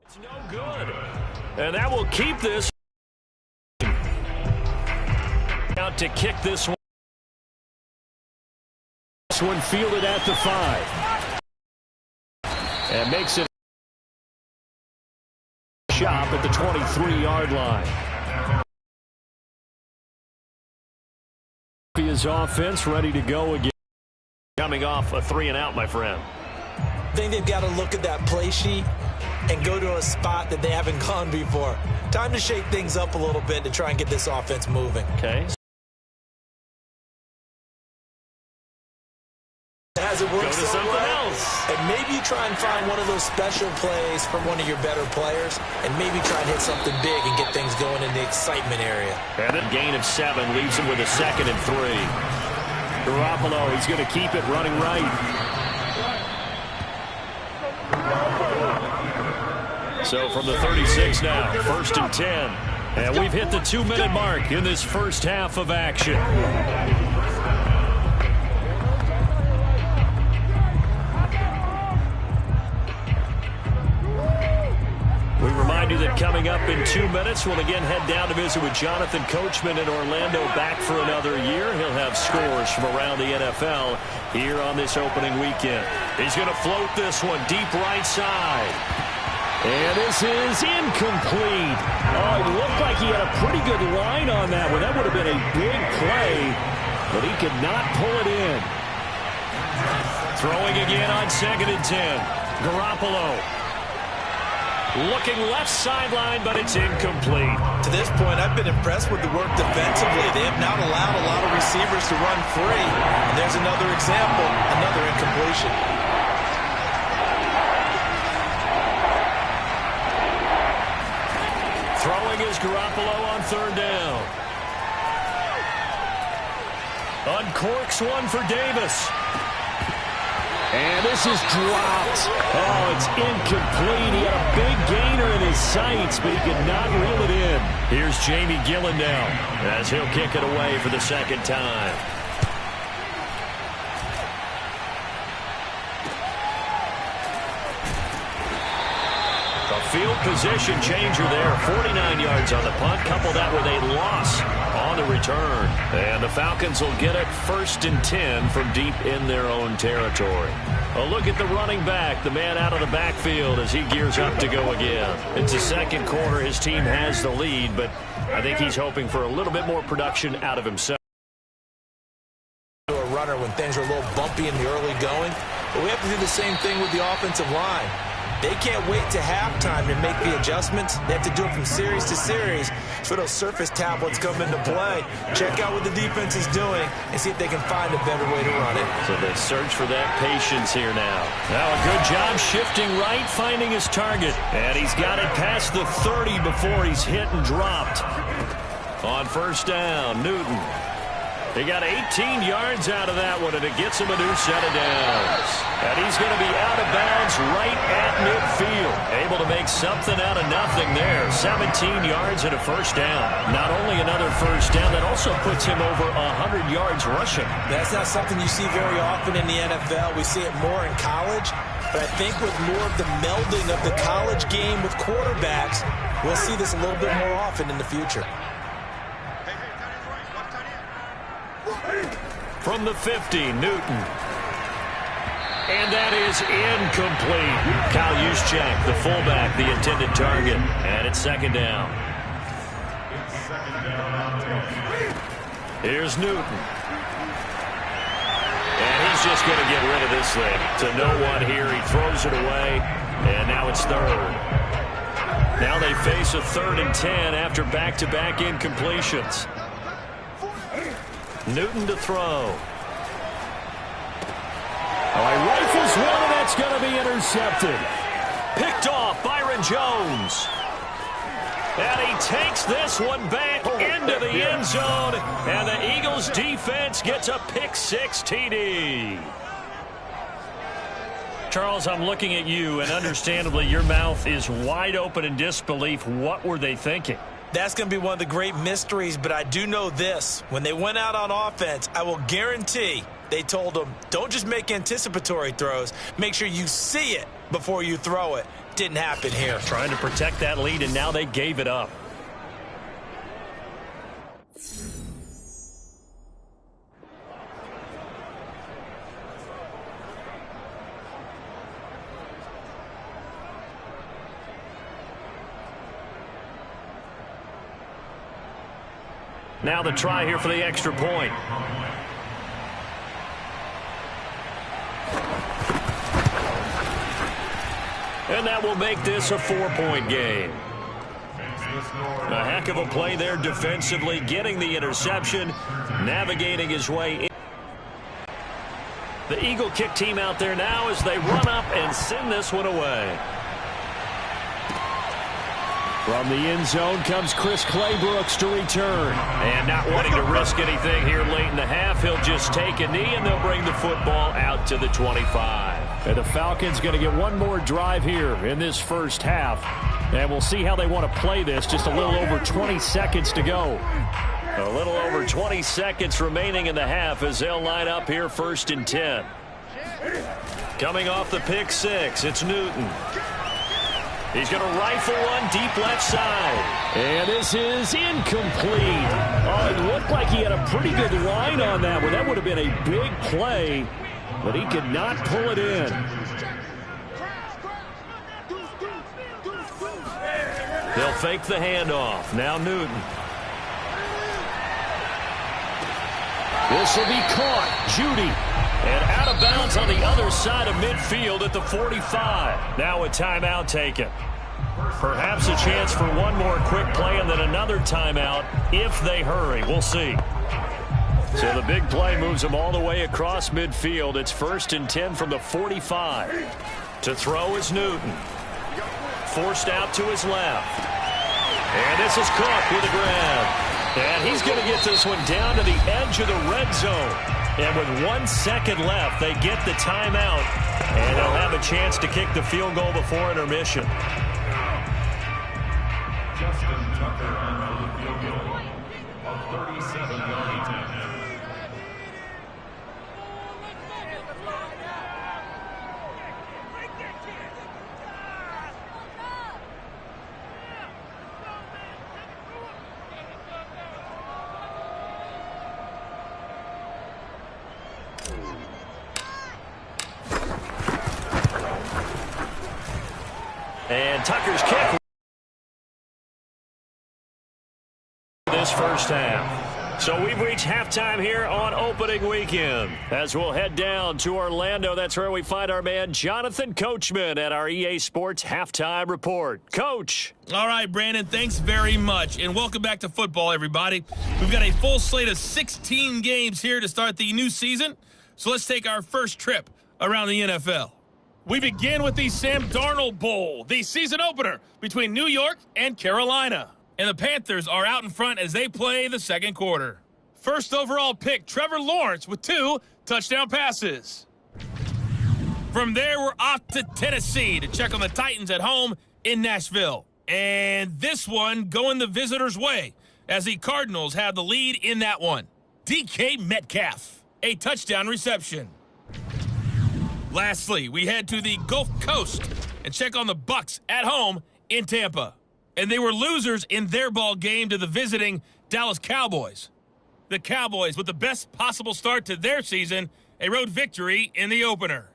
It's no good. And that will keep this out to kick this one. This one fielded at the 5. And makes it a shot at the 23-yard line. His offense ready to go again. Coming off a 3-and-out, my friend. I think they've got to look at that play sheet and go to a spot that they haven't gone before. Time to shake things up a little bit to try and get this offense moving. Okay. Has it worked Go to so something well? else. And maybe you try and find one of those special plays from one of your better players, and maybe try and hit something big and get things going in the excitement area. And then gain of 7 leaves him with a 2nd and 3. Garoppolo, he's going to keep it running right. So from the 36 now, 1st and 10. And we've hit the 2-minute mark in this first half of action. We remind you that coming up in 2 minutes, we'll again head down to visit with Jonathan Coachman in Orlando, back for another year. He'll have scores from around the NFL here on this opening weekend. He's going to float this one deep right side. And this is incomplete. Oh, it looked like he had a pretty good line on that one. That would have been a big play, but he could not pull it in. Throwing again on 2nd and 10. Garoppolo. Looking left sideline, but it's incomplete. To this point, I've been impressed with the work defensively. They have not allowed a lot of receivers to run free. And there's another example, another incompletion. Throwing is Garoppolo on 3rd down. Uncorks one for Davis. And this is dropped. Oh, it's incomplete. He had a big gainer in his sights, but he could not reel it in. Here's Jamie Gillen now as he'll kick it away for the 2nd time. A field position changer there. 49 yards on the punt. Couple that with a loss on the return. And the Falcons will get it 1st and 10 from deep in their own territory. A look at the running back, the man out of the backfield as he gears up to go again. It's the 2nd quarter. His team has the lead, but I think he's hoping for a little bit more production out of himself. A runner when things are a little bumpy in the early going, but we have to do the same thing with the offensive line. They can't wait to halftime to make the adjustments. They have to do it from series to series so those surface tablets come into play. Check out what the defense is doing and see if they can find a better way to run it. So they search for that patience here now. Now a good job shifting right, finding his target. And he's got it past the 30 before he's hit and dropped. On 1st down, Newton. He got 18 yards out of that one, and it gets him a new set of downs. And he's going to be out of bounds right at midfield. Able to make something out of nothing there. 17 yards and a 1st down. Not only another 1st down, that also puts him over 100 yards rushing. That's not something you see very often in the NFL. We see it more in college. But I think with more of the melding of the college game with quarterbacks, we'll see this a little bit more often in the future. From the 50, Newton. And that is incomplete. Kyle Juszczyk, the fullback, the intended target. And it's 2nd down. Here's Newton. And he's just going to get rid of this thing. To no one here. He throws it away. And now it's 3rd. Now they face a 3rd and 10 after back-to-back incompletions. Newton to throw. Oh, he rifles one, and that's going to be intercepted. Picked off, Byron Jones. And he takes this one back into the end zone, and the Eagles defense gets a pick-6 TD. Charles, I'm looking at you, and understandably your mouth is wide open in disbelief. What were they thinking? That's going to be one of the great mysteries, but I do know this. When they went out on offense, I will guarantee they told them, don't just make anticipatory throws. Make sure you see it before you throw it. didn't happen here. Trying to protect that lead, and now they gave it up. Now the try here for the extra point. And that will make this a 4-point game. A heck of a play there defensively, getting the interception, navigating his way in. The Eagle kick team out there now as they run up and send this one away. From the end zone comes Chris Claybrooks to return. And not wanting to risk anything here late in the half, he'll just take a knee and they'll bring the football out to the 25. And the Falcons going to get one more drive here in this first half. And we'll see how they want to play this. Just a little over 20 seconds to go. A little over 20 seconds remaining in the half as they'll line up here 1st and 10. Coming off the pick six, it's Newton. He's going to rifle one deep left side. And this is incomplete. Oh, it looked like he had a pretty good line on that one. That would have been a big play, but he could not pull it in. They'll fake the handoff. Now Newton. This will be caught. Judy. And out of bounds on the other side of midfield at the 45. Now a timeout taken. Perhaps a chance for one more quick play and then another timeout if they hurry. We'll see. So the big play moves them all the way across midfield. It's 1st and 10 from the 45. To throw is Newton. Forced out to his left. And this is Cook with a grab. And he's going to get this one down to the edge of the red zone. And with 1 second left, they get the timeout. And they'll have a chance to kick the field goal before intermission. Justin Tucker on the field goal of 37-yard attempt. And Tucker's kick this first half. So we've reached halftime here on opening weekend. As we'll head down to Orlando, that's where we find our man Jonathan Coachman at our EA Sports Halftime Report. Coach. All right, Brandon, thanks very much. And welcome back to football, everybody. We've got a full slate of 16 games here to start the new season. So let's take our first trip around the NFL. We begin with the Sam Darnold Bowl, the season opener between New York and Carolina. And the Panthers are out in front as they play the second quarter. First overall pick, Trevor Lawrence with 2 touchdown passes. From there, we're off to Tennessee to check on the Titans at home in Nashville. And this one going the visitors' way as the Cardinals have the lead in that one. DK Metcalf, a touchdown reception. Lastly, we head to the Gulf Coast and check on the Bucs at home in Tampa. And they were losers in their ball game to the visiting Dallas Cowboys. The Cowboys with the best possible start to their season, a road victory in the opener.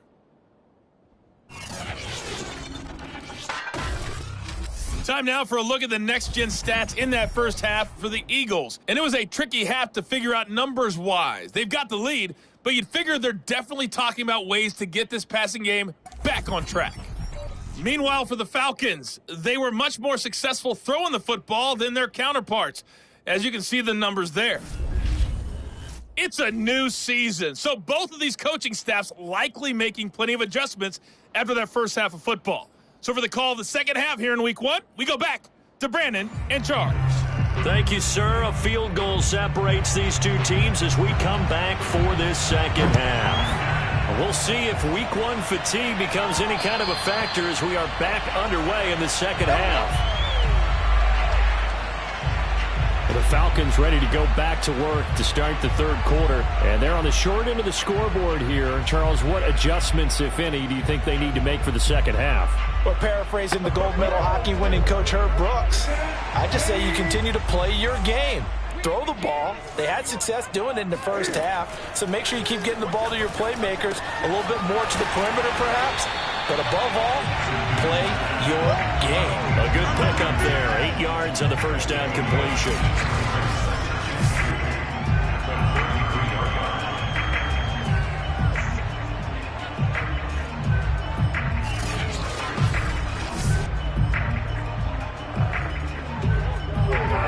Time now for a look at the next-gen stats in that first half for the Eagles. And it was a tricky half to figure out numbers-wise. They've got the lead, but you'd figure they're definitely talking about ways to get this passing game back on track. Meanwhile, for the Falcons, they were much more successful throwing the football than their counterparts, as you can see the numbers there. It's a new season, so both of these coaching staffs likely making plenty of adjustments after their first half of football. So for the call of the second half here in Week 1, we go back to Brandon and Charles. Thank you, sir. A field goal separates these two teams as we come back for this second half. We'll see if Week 1 fatigue becomes any kind of a factor as we are back underway in the second half. The Falcons ready to go back to work to start the third quarter. And they're on the short end of the scoreboard here. Charles, what adjustments, if any, do you think they need to make for the second half? Well, paraphrasing the gold medal hockey winning coach Herb Brooks, I just say you continue to play your game. Throw the ball. They had success doing it in the first half, so make sure you keep getting the ball to your playmakers, a little bit more to the perimeter perhaps, but above all, play your game. A good pickup there, 8 yards on the first down completion.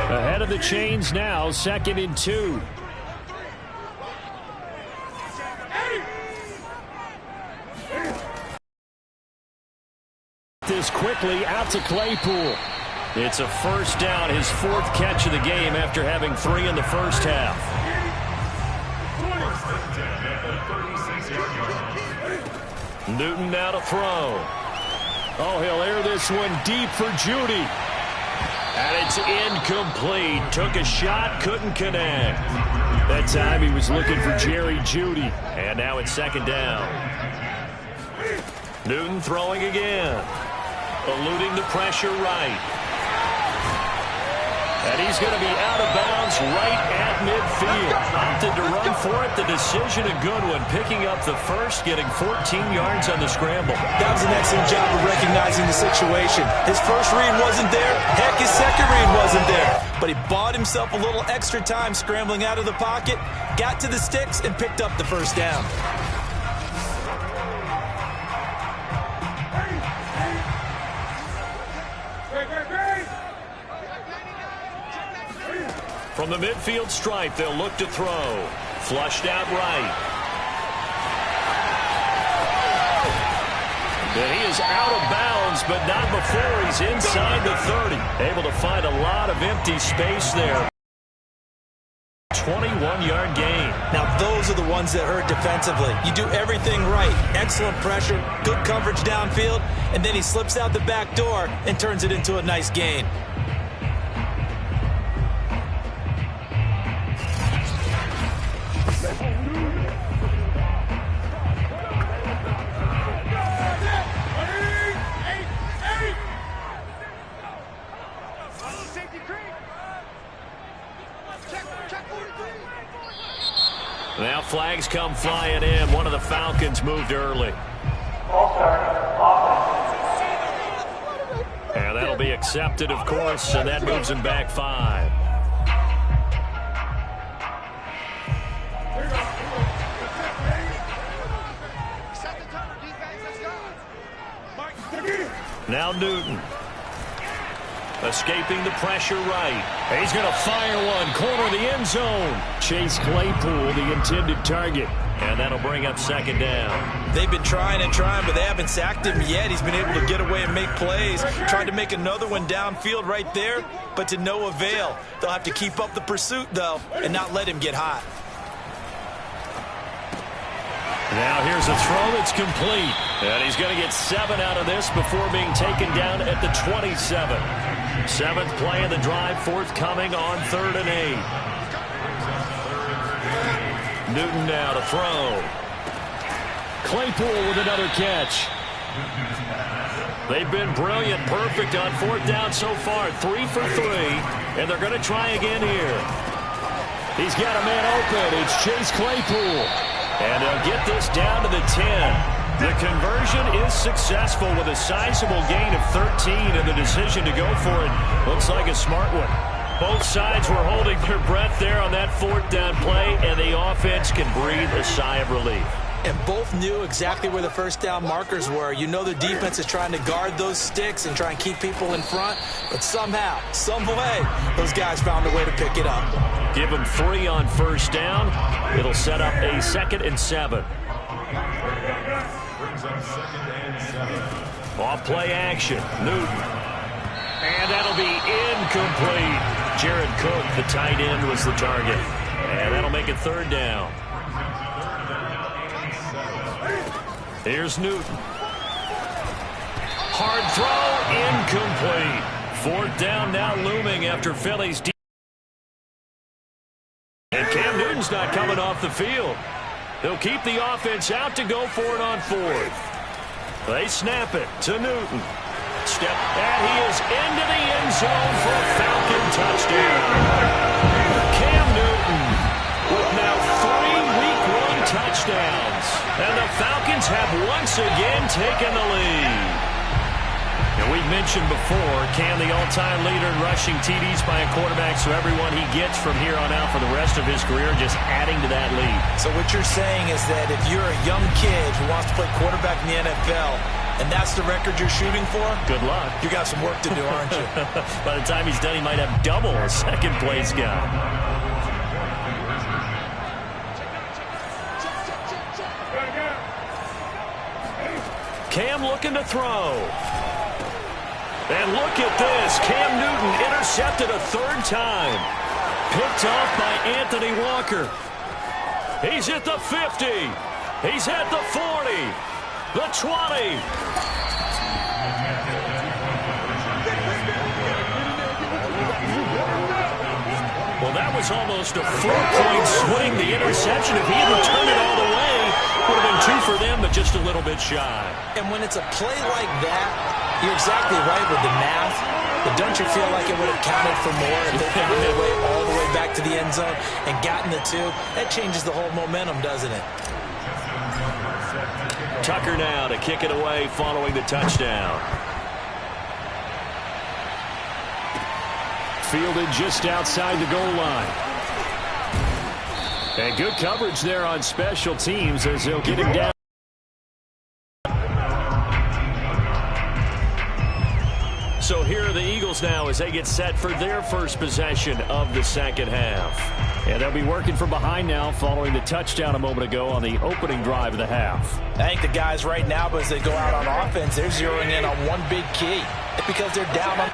Ahead of the chains now, 2nd and 2. This quickly out to Claypool. It's a first down, his 4th catch of the game after having 3 in the first half. Newton now to throw. Oh, he'll air this one deep for Judy. And it's incomplete. Took a shot, couldn't connect. That time he was looking for Jerry Judy. And now it's 2nd down. Newton throwing again. Eluding the pressure right. And he's going to be out of bounds right at midfield. Opted to run for it. The decision a good one. Picking up the first, getting 14 yards on the scramble. That was an excellent job of recognizing the situation. His first read wasn't there. Heck, his second read wasn't there. But he bought himself a little extra time scrambling out of the pocket, got to the sticks, and picked up the first down. From the midfield stripe, they'll look to throw. Flushed out right. And he is out of bounds, but not before he's inside the 30. Able to find a lot of empty space there. 21-yard gain. Now, those are the ones that hurt defensively. You do everything right. Excellent pressure, good coverage downfield, and then he slips out the back door and turns it into a nice gain. Now flags come flying in. One of the Falcons moved early. And that'll be accepted, of course, and that moves him back 5. Now Newton. Escaping the pressure right. He's going to fire one. Corner of the end zone. Chase Claypool, the intended target. And that'll bring up 2nd down. They've been trying and trying, but they haven't sacked him yet. He's been able to get away and make plays. Tried to make another one downfield right there, but to no avail. They'll have to keep up the pursuit, though, and not let him get hot. Now here's a throw that's complete. And he's going to get 7 out of this before being taken down at the 27. 7th play of the drive, forthcoming on 3rd and 8. Newton now to throw. Claypool with another catch. They've been brilliant, perfect on 4th down so far. 3 for 3, and they're going to try again here. He's got a man open. It's Chase Claypool. And they'll get this down to the 10. The conversion is successful with a sizable gain of 13, and the decision to go for it looks like a smart one. Both sides were holding their breath there on that 4th down play, and the offense can breathe a sigh of relief. And both knew exactly where the first down markers were. You know the defense is trying to guard those sticks and try and keep people in front, but somehow, some way, those guys found a way to pick it up. Give them 3 on first down. It'll set up a 2nd and 7. Off play action. Newton. And that'll be incomplete. Jared Cook, the tight end, was the target. And that'll make it 3rd down. Here's Newton. Hard throw, incomplete. 4th down now looming after Philly's not coming off the field. They'll keep the offense out to go for it on fourth. They snap it to Newton. Step, and he is into the end zone for a Falcon touchdown. Cam Newton with now 3 Week 1 touchdowns. And the Falcons have once again taken the lead. And we've mentioned before, Cam, the all-time leader in rushing TDs by a quarterback, so everyone he gets from here on out for the rest of his career just adding to that lead. So what you're saying is that if you're a young kid who wants to play quarterback in the NFL, and that's the record you're shooting for? Good luck. You got some work to do, aren't you? By the time he's done, he might have double a second-place guy. Cam looking to throw. And look at this. Cam Newton intercepted a 3rd time. Picked off by Anthony Walker. He's at the 50. He's at the 40. The 20. Well, that was almost a 4-point swing. The interception, if he had returned it all the way, would have been 2 for them, but just a little bit shy. And when it's a play like that, you're exactly right with the math, but don't you feel like it would have counted for more if they found their way all the way back to the end zone and gotten the 2? That changes the whole momentum, doesn't it? Tucker now to kick it away following the touchdown. Fielded just outside the goal line. And good coverage there on special teams as they'll get him down. So here are the Eagles now as they get set for their first possession of the second half. And they'll be working from behind now following the touchdown a moment ago on the opening drive of the half. I think the guys right now, as they go out on offense, they're zeroing in on one big key. Because they're down on